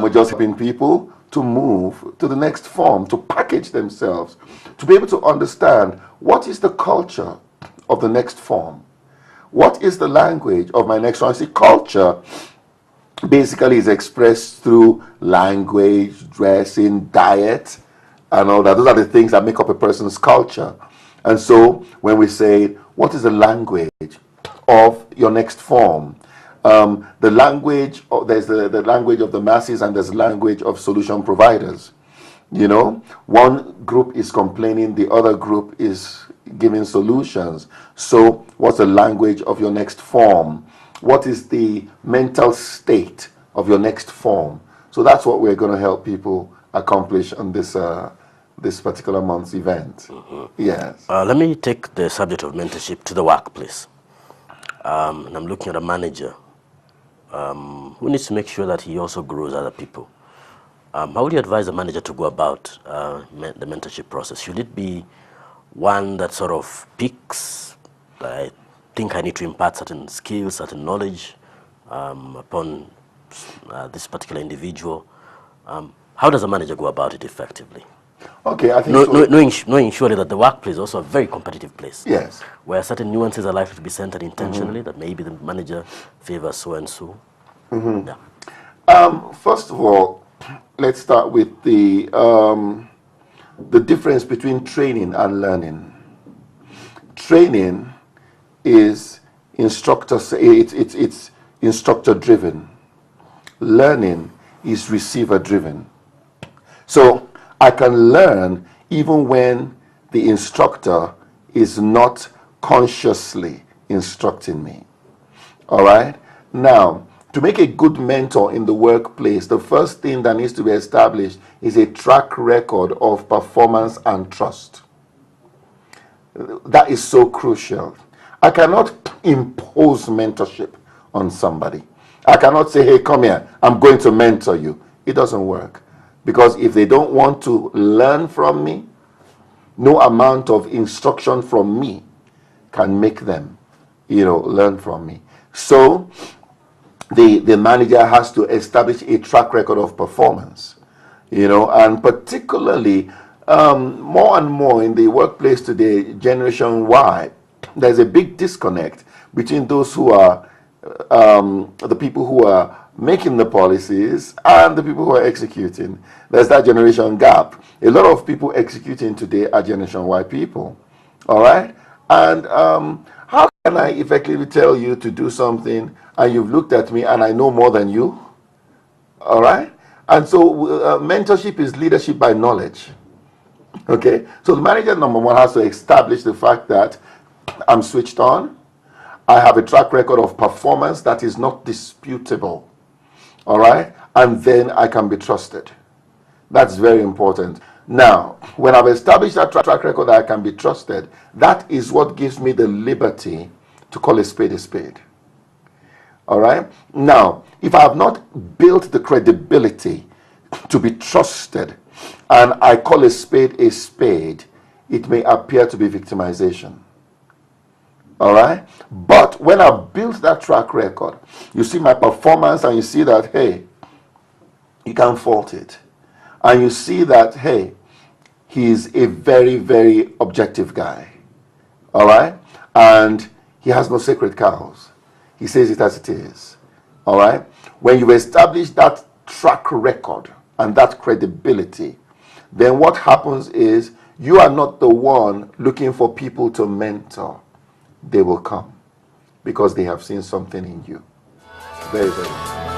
We're just helping people to move to the next form, to package themselves, to be able to understand what is the culture of the next form. What is the language of my next form? See, culture basically is expressed through language, dressing, diet, and all that. Those are the things that make up a person's culture. And so when we say, what is the language of your next form? The language, there's the language of the masses and there's the language of solution providers. You know, one group is complaining, the other group is giving solutions. So what's the language of your next form? What is the mental state of your next form? So that's what we're going to help people accomplish on this this particular month's event. Yes. Let me take the subject of mentorship to the workplace. And I'm looking at a manager who needs to make sure that he also grows other people. How would you advise a manager to go about the mentorship process? Should it be one that sort of picks, I think I need to impart certain skills, certain knowledge upon this particular individual? How does a manager go about it effectively? Okay, I think knowing surely that the workplace is also a very competitive place. Yes. Where certain nuances are likely to be centered intentionally, that maybe the manager favors so and so. Yeah. First of all, let's start with the difference between training and learning. Training is it's instructor driven. Learning is receiver driven. So I can learn even when the instructor is not consciously instructing me. All right? Now, to make a good mentor in the workplace, the first thing that needs to be established is a track record of performance and trust. That is so crucial. I cannot impose mentorship on somebody. I cannot say, hey, come here, I'm going to mentor you. It doesn't work. Because if they don't want to learn from me, no amount of instruction from me can make them, learn from me. So the manager has to establish a track record of performance, and particularly more and more in the workplace today, Generation Y, there's a big disconnect between those who are the people who are making the policies and the people who are executing. There's that generation gap. A lot of people executing today are Generation Y people. All right? And how can I effectively tell you to do something and you've looked at me and I know more than you? All right? And so mentorship is leadership by knowledge. Okay? So the manager, number one, has to establish the fact that I'm switched on. I have a track record of performance that is not disputable. All right? And then I can be trusted. That's very important. Now, when I've established that track record that I can be trusted, that is what gives me the liberty to call a spade a spade. All right? Now, if I have not built the credibility to be trusted and I call a spade, it may appear to be victimization. All right? But when I've built that track record, you see my performance and you see that, hey, you can't fault it. And you see that, hey, he's a very, very objective guy. All right? And he has no sacred cows. He says it as it is. All right? When you've established that track record and that credibility, then what happens is you are not the one looking for people to mentor. They will come because they have seen something in you. Very, very